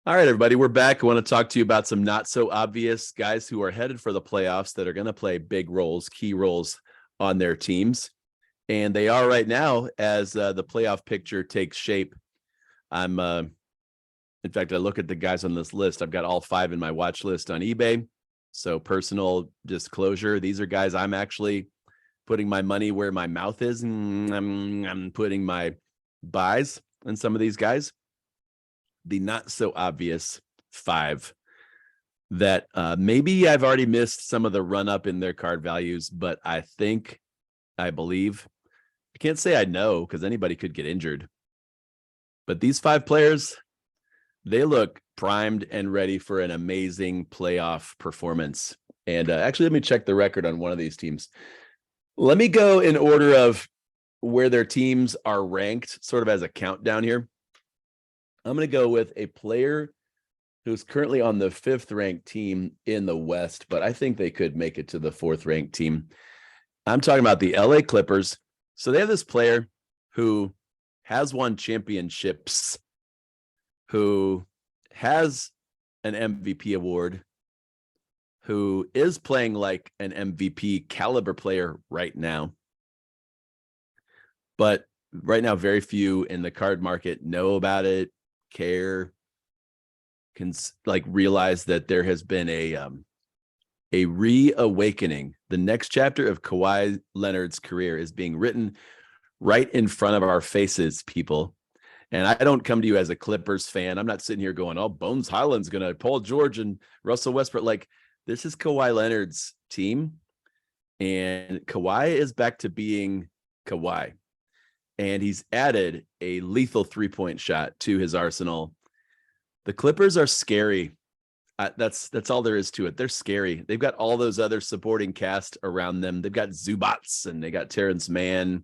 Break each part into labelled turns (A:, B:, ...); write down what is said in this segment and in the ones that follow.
A: All right, everybody, we're back. I want to talk to you about some not so obvious guys who are headed for the playoffs that are going to play big roles, key roles on their teams. And they are right now as the playoff picture takes shape. In fact, I look at the guys on this list. I've got all 5 in my watch list on eBay. So, personal disclosure, these are guys I'm actually putting my money where my mouth is. And I'm putting my buys on some of these guys. The not so obvious 5 that maybe I've already missed some of the run up in their card values, but I believe, I can't say I know because anybody could get injured. But these 5 players, they look primed and ready for an amazing playoff performance. And actually, let me check the record on one of these teams. Let me go in order of where their teams are ranked, sort of as a countdown here. I'm going to go with a player who's currently on the 5th ranked team in the West, but I think they could make it to the 4th ranked team. I'm talking about the LA Clippers. So they have this player who has won championships, who has an MVP award, who is playing like an MVP caliber player right now. But right now, very few in the card market know about it, care, can realize that there has been a reawakening. The next chapter of Kawhi Leonard's career is being written right in front of our faces, people. And I don't come to you as a Clippers fan. I'm not sitting here going, oh, Bones Highland's going to Paul George and Russell Westbrook. Like, this is Kawhi Leonard's team. And Kawhi is back to being Kawhi. And he's added a lethal 3-point shot to his arsenal. The Clippers are scary. That's all there is to it. They're scary. They've got all those other supporting cast around them. They've got Zubats and they got Terrence Mann.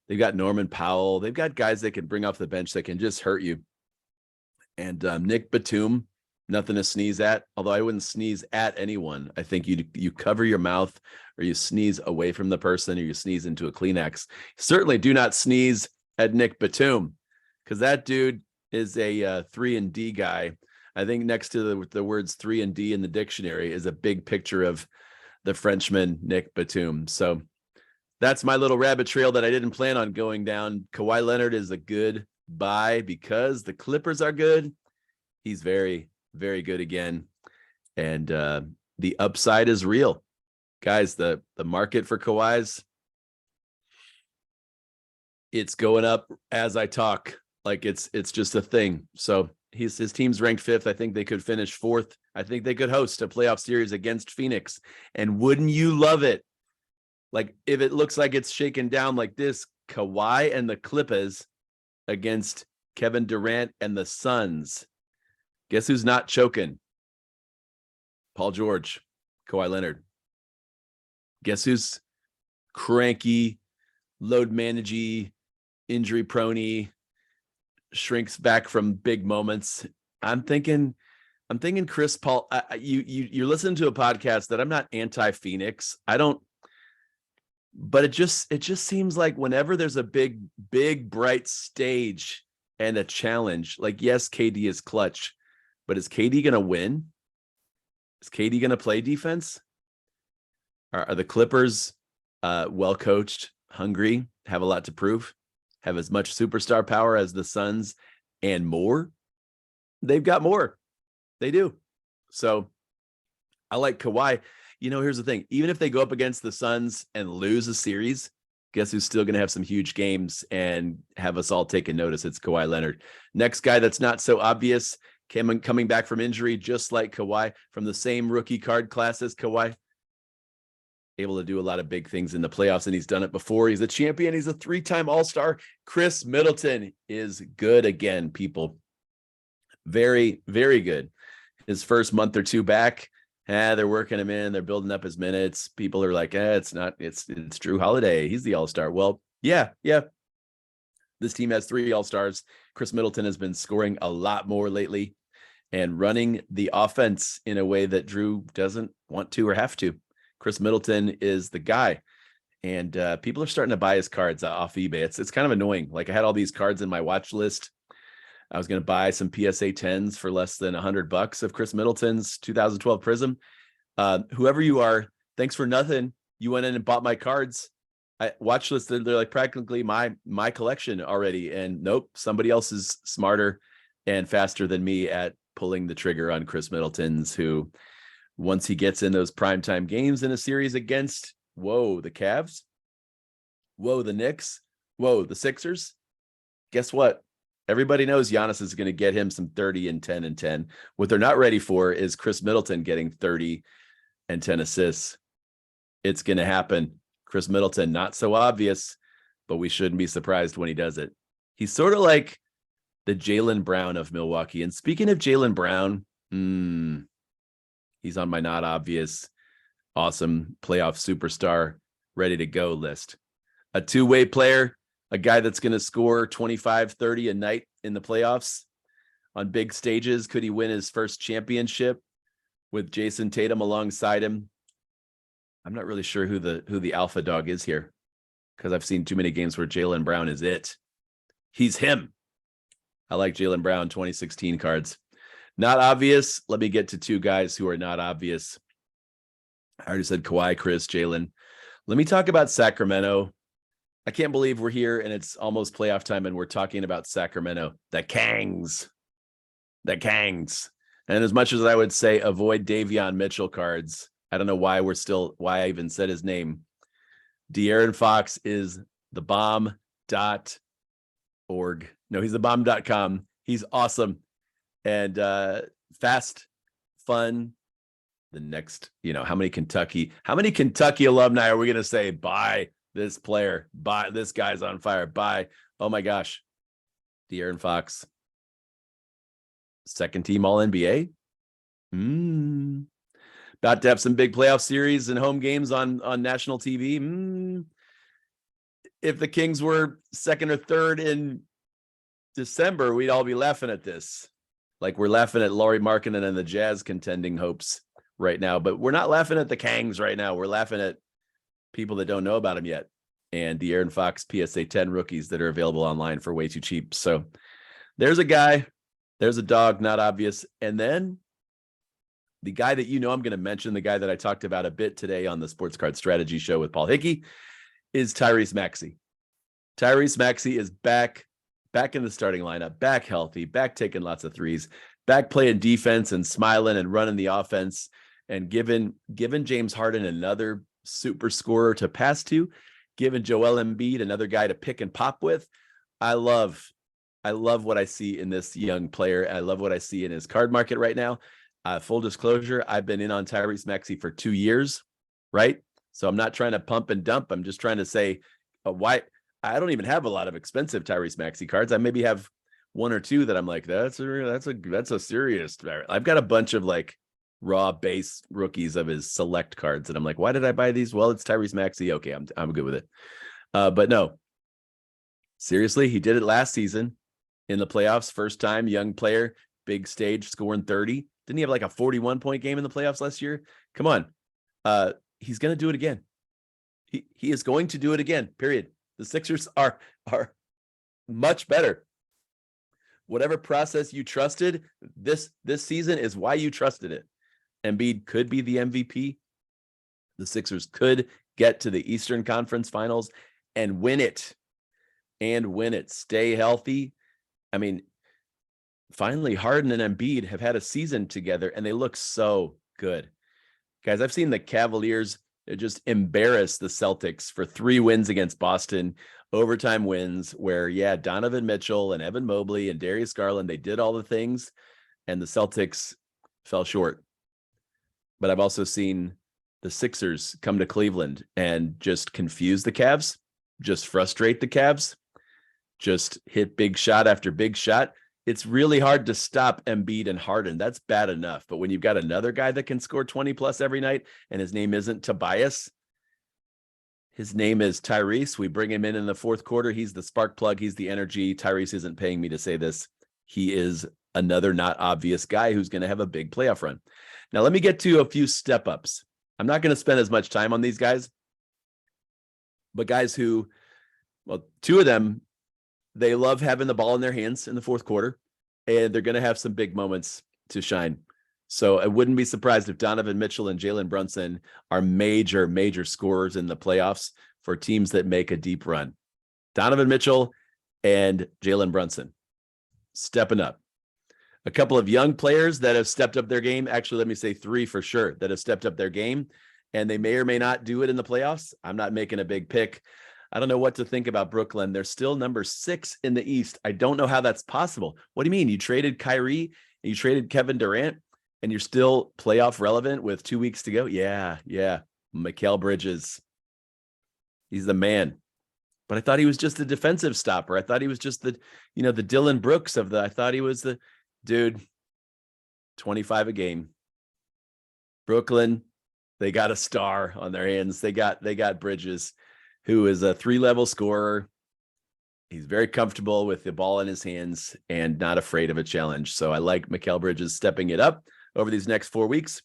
A: They've got Norman Powell. They've got guys that can bring off the bench that can just hurt you. And Nick Batum, nothing to sneeze at, although I wouldn't sneeze at anyone. I think you cover your mouth or you sneeze away from the person or you sneeze into a Kleenex. Certainly do not sneeze at Nick Batum because that dude is a 3 and D guy. I think next to the words 3 and D in the dictionary is a big picture of the Frenchman, Nick Batum. So that's my little rabbit trail that I didn't plan on going down. Kawhi Leonard is a good buy because the Clippers are good. He's very, very good again. And the upside is real. Guys, the market for Kawhi's, it's going up as I talk. Like it's just a thing. So his team's ranked 5th. I think they could finish 4th. I think they could host a playoff series against Phoenix. And wouldn't you love it? Like, if it looks like it's shaken down like this, Kawhi and the Clippers against Kevin Durant and the Suns. Guess who's not choking? Paul George, Kawhi Leonard. Guess who's cranky, load managey, injury prone, shrinks back from big moments? I'm thinking Chris Paul. You're listening to a podcast that I'm not anti-Phoenix. I don't. But it just seems like whenever there's a big, bright stage and a challenge, like, yes, KD is clutch, but is KD going to win? Is KD going to play defense? Are the Clippers well coached, hungry, have a lot to prove, have as much superstar power as the Suns and more? They've got more. They do. So I like Kawhi. Here's the thing. Even if they go up against the Suns and lose a series, guess who's still going to have some huge games and have us all taking notice? It's Kawhi Leonard. Next guy that's not so obvious, coming back from injury, just like Kawhi, from the same rookie card class as Kawhi, able to do a lot of big things in the playoffs, and he's done it before. He's a champion. He's a 3-time All-Star. Chris Middleton is good again, people. Very, very good. His first month or 2 back, they're working him in. They're building up his minutes. People are like, it's Drew Holiday. He's the All-Star. Well, yeah. This team has 3 All-Stars. Chris Middleton has been scoring a lot more lately and running the offense in a way that Drew doesn't want to or have to. Chris Middleton is the guy. And people are starting to buy his cards off eBay. It's kind of annoying. Like, I had all these cards in my watch list I was going to buy some PSA 10s for less than $100 of Chris Middleton's 2012 Prism. Whoever you are, thanks for nothing. You went in and bought my cards. I watch lists. They're like practically my collection already. And nope, somebody else is smarter and faster than me at pulling the trigger on Chris Middleton's, who once he gets in those primetime games in a series against, the Cavs, the Knicks, the Sixers, guess what? Everybody knows Giannis is going to get him some 30 and 10 and 10. What they're not ready for is Chris Middleton getting 30 and 10 assists. It's going to happen. Chris Middleton, not so obvious, but we shouldn't be surprised when he does it. He's sort of like the Jaylen Brown of Milwaukee. And speaking of Jaylen Brown, he's on my not obvious, awesome playoff superstar, ready to go list. A two-way player, a guy that's going to score 25, 30 a night in the playoffs on big stages. Could he win his first championship with Jason Tatum alongside him? I'm not really sure who the alpha dog is here, because I've seen too many games where Jaylen Brown is it. He's him. I like Jaylen Brown 2016 cards. Not obvious. Let me get to two guys who are not obvious. I already said Kawhi, Chris, Jaylen. Let me talk about Sacramento. I can't believe we're here and it's almost playoff time and we're talking about Sacramento. The Kangs. And as much as I would say avoid Davion Mitchell cards, I don't know why I even said his name. De'Aaron Fox is the bomb.org. No, he's the bomb.com. He's awesome. And fast, fun. The next, how many Kentucky alumni are we going to say, buy this player, buy this guy's on fire, buy? Oh my gosh. De'Aaron Fox. Second team all NBA. About to have some big playoff series and home games on national TV. If the Kings were second or third in December, we'd all be laughing at this. Like we're laughing at Lauri Markkanen and the Jazz contending hopes right now, but we're not laughing at the Kangs right now. We're laughing at people that don't know about him yet. And the De'Aaron Fox PSA 10 rookies that are available online for way too cheap. So there's a guy, there's a dog, not obvious. And then the guy that I'm going to mention, the guy that I talked about a bit today on the Sports Card Strategy Show with Paul Hickey, is Tyrese Maxey. Tyrese Maxey is back in the starting lineup, back healthy, back taking lots of threes, back playing defense and smiling and running the offense, and giving James Harden another super scorer to pass to, giving Joel Embiid another guy to pick and pop with. I love what I see in this young player. I love what I see in his card market right now. Full disclosure, I've been in on Tyrese Maxey for 2 years, right? So I'm not trying to pump and dump. I'm just trying to say why I don't even have a lot of expensive Tyrese Maxey cards. I maybe have one or two that I'm like, that's a serious. I've got a bunch of like raw base rookies of his select cards, and I'm like, why did I buy these? Well, it's Tyrese Maxey. Okay, I'm good with it. But no, seriously, he did it last season in the playoffs. First time, young player, big stage, scoring 30. Didn't he have like a 41-point game in the playoffs last year? Come on. He's going to do it again. He is going to do it again, period. The Sixers are much better. Whatever process you trusted, this season is why you trusted it. Embiid could be the MVP. The Sixers could get to the Eastern Conference Finals and win it. Stay healthy. I mean, finally, Harden and Embiid have had a season together, and they look so good. Guys, I've seen the Cavaliers just embarrass the Celtics for 3 wins against Boston, overtime wins where, Donovan Mitchell and Evan Mobley and Darius Garland, they did all the things, and the Celtics fell short. But I've also seen the Sixers come to Cleveland and just confuse the Cavs, just frustrate the Cavs, just hit big shot after big shot. It's really hard to stop Embiid and Harden. That's bad enough. But when you've got another guy that can score 20 plus every night, and his name isn't Tobias, his name is Tyrese. We bring him in the fourth quarter. He's the spark plug. He's the energy. Tyrese isn't paying me to say this. He is another not obvious guy who's going to have a big playoff run. Now, let me get to a few step ups. I'm not going to spend as much time on these guys, but guys who, well, 2 of them, they love having the ball in their hands in the fourth quarter. and they're going to have some big moments to shine. So I wouldn't be surprised if Donovan Mitchell and Jalen Brunson are major scorers in the playoffs for teams that make a deep run. Donovan Mitchell and Jalen Brunson stepping up. A couple of young players that have stepped up their game. Actually, let me say 3 for sure that have stepped up their game, and they may or may not do it in the playoffs. I'm not making a big pick. I don't know what to think about Brooklyn. They're still number 6 in the East. I don't know how that's possible. What do you mean? You traded Kyrie and you traded Kevin Durant and you're still playoff relevant with 2 weeks to go? Yeah. Mikal Bridges. He's the man. But I thought he was just a defensive stopper. I thought he was just the Dylan Brooks I thought he was the dude. 25 a game. Brooklyn, they got a star on their hands. They got Bridges, who is a 3-level scorer. He's very comfortable with the ball in his hands and not afraid of a challenge. So I like Mikal Bridges stepping it up over these next 4 weeks.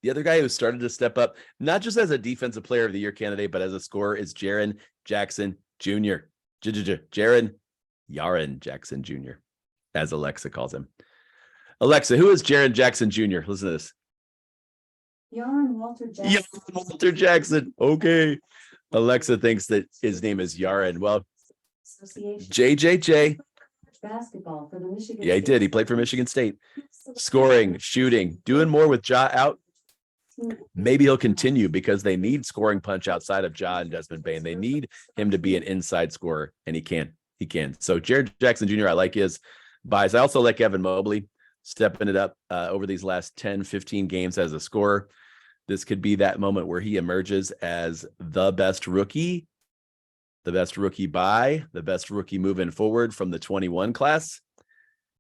A: The other guy who started to step up, not just as a defensive player of the year candidate, but as a scorer, is Jaren Jackson Jr. Jaren Jackson Jr., as Alexa calls him. Alexa, who is Jaren Jackson Jr.? Listen to this.
B: Jaren
A: Walter Jackson. Okay. Alexa thinks that his name is Jaren. Well, JJJ.
B: Basketball for the Michigan.
A: Yeah, he did. He played for Michigan State. Scoring, shooting, doing more with Ja out. Maybe he'll continue because they need scoring punch outside of Ja and Desmond Bane. They need him to be an inside scorer, and he can. So Jaren Jackson Jr., I like his buys. I also like Evan Mobley stepping it up over these last 10, 15 games as a scorer. This could be that moment where he emerges as the best rookie buy, the best rookie moving forward from the 21 class.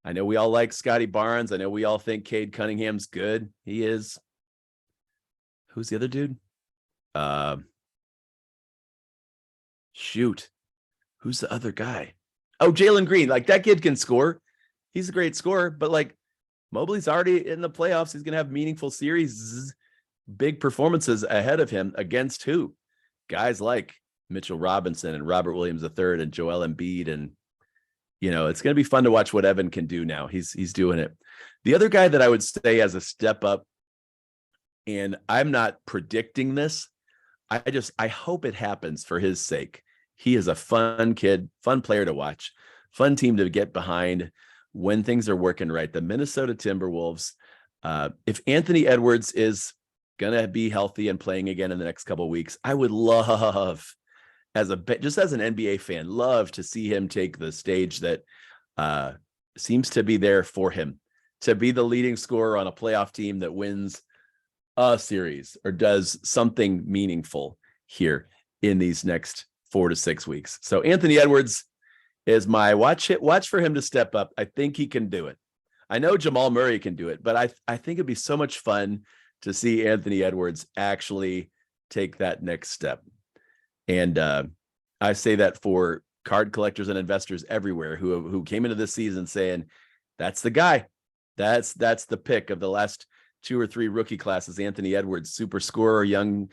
A: I know we all like Scotty Barnes. I know we all think Cade Cunningham's good. He is. Who's the other dude? Who's the other guy? Oh, Jalen Green. Like, that kid can score. He's a great scorer, but like, Mobley's already in the playoffs. He's going to have meaningful series, big performances ahead of him against who? Guys like Mitchell Robinson and Robert Williams III and Joel Embiid. And, it's going to be fun to watch what Evan can do now. He's doing it. The other guy that I would say as a step up, and I'm not predicting this, I hope it happens for his sake. He is a fun kid, fun player to watch, fun team to get behind when things are working right. The Minnesota Timberwolves, if Anthony Edwards is going to be healthy and playing again in the next couple of weeks, I would love, just as an NBA fan, love to see him take the stage that seems to be there for him, to be the leading scorer on a playoff team that wins a series or does something meaningful here in these next 4 to 6 weeks. So Anthony Edwards is my watch for him to step up. I think he can do it. I know Jamal Murray can do it, but I think it'd be so much fun to see Anthony Edwards actually take that next step. And I say that for card collectors and investors everywhere who came into this season saying, that's the guy. That's the pick of the last 2 or 3 rookie classes. Anthony Edwards, super scorer, young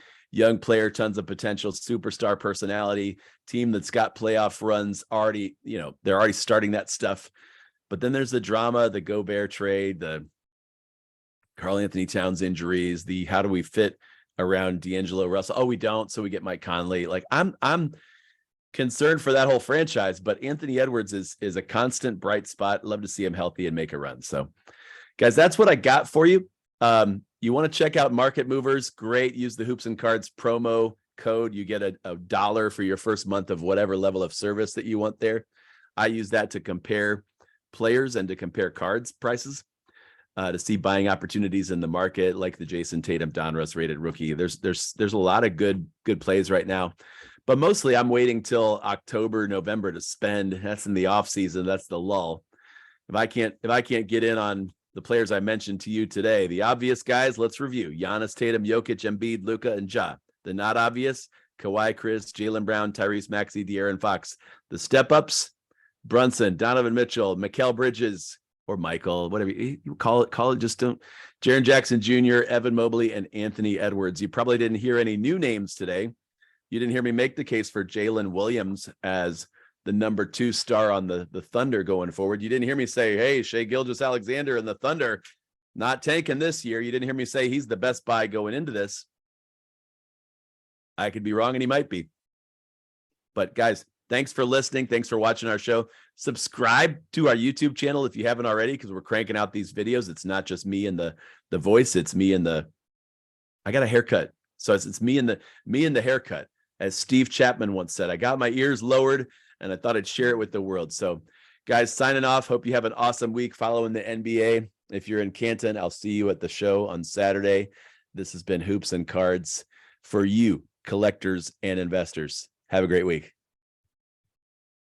A: player, tons of potential, superstar personality, team that's got playoff runs already. They're already starting that stuff. But then there's the drama, the Gobert trade, the Karl Anthony Towns injuries, the how do we fit around D'Angelo Russell? Oh, we don't. So we get Mike Conley. Like, I'm concerned for that whole franchise, but Anthony Edwards is a constant bright spot. Love to see him healthy and make a run. So guys, that's what I got for you. You want to check out Market Movers? Great. Use the Hoops and Cards promo code. You get a dollar for your first month of whatever level of service that you want there. I use that to compare players and to compare cards prices, to see buying opportunities in the market, like the Jason Tatum Donruss rated rookie. There's a lot of good plays right now, but mostly I'm waiting till October, November to spend. That's in the off season. That's the lull. If I can't get in on the players I mentioned to you today, the obvious guys, let's review: Giannis, Tatum, Jokic, Embiid, Luka, and Ja. The not obvious: Kawhi, Chris, Jaylen Brown, Tyrese Maxey, De'Aaron Fox. The step-ups: Brunson, Donovan Mitchell, Mikal Bridges, or Michael, whatever you call it. Just don't. Jaren Jackson Jr., Evan Mobley, and Anthony Edwards. You probably didn't hear any new names today. You didn't hear me make the case for Jalen Williams as the number 2 star on the Thunder going forward. You didn't hear me say, hey, Shai Gilgeous-Alexander and the Thunder not tanking this year. You didn't hear me say he's the best buy going into this. I could be wrong, and he might be. But guys, thanks for listening. Thanks for watching our show. Subscribe to our YouTube channel if you haven't already, because we're cranking out these videos. It's not just me and the voice. It's me and I got a haircut. So it's me and the haircut. As Steve Chapman once said, I got my ears lowered and I thought I'd share it with the world. So guys, signing off. Hope you have an awesome week following the NBA. If you're in Canton, I'll see you at the show on Saturday. This has been Hoops and Cards for you, collectors and investors. Have a great week.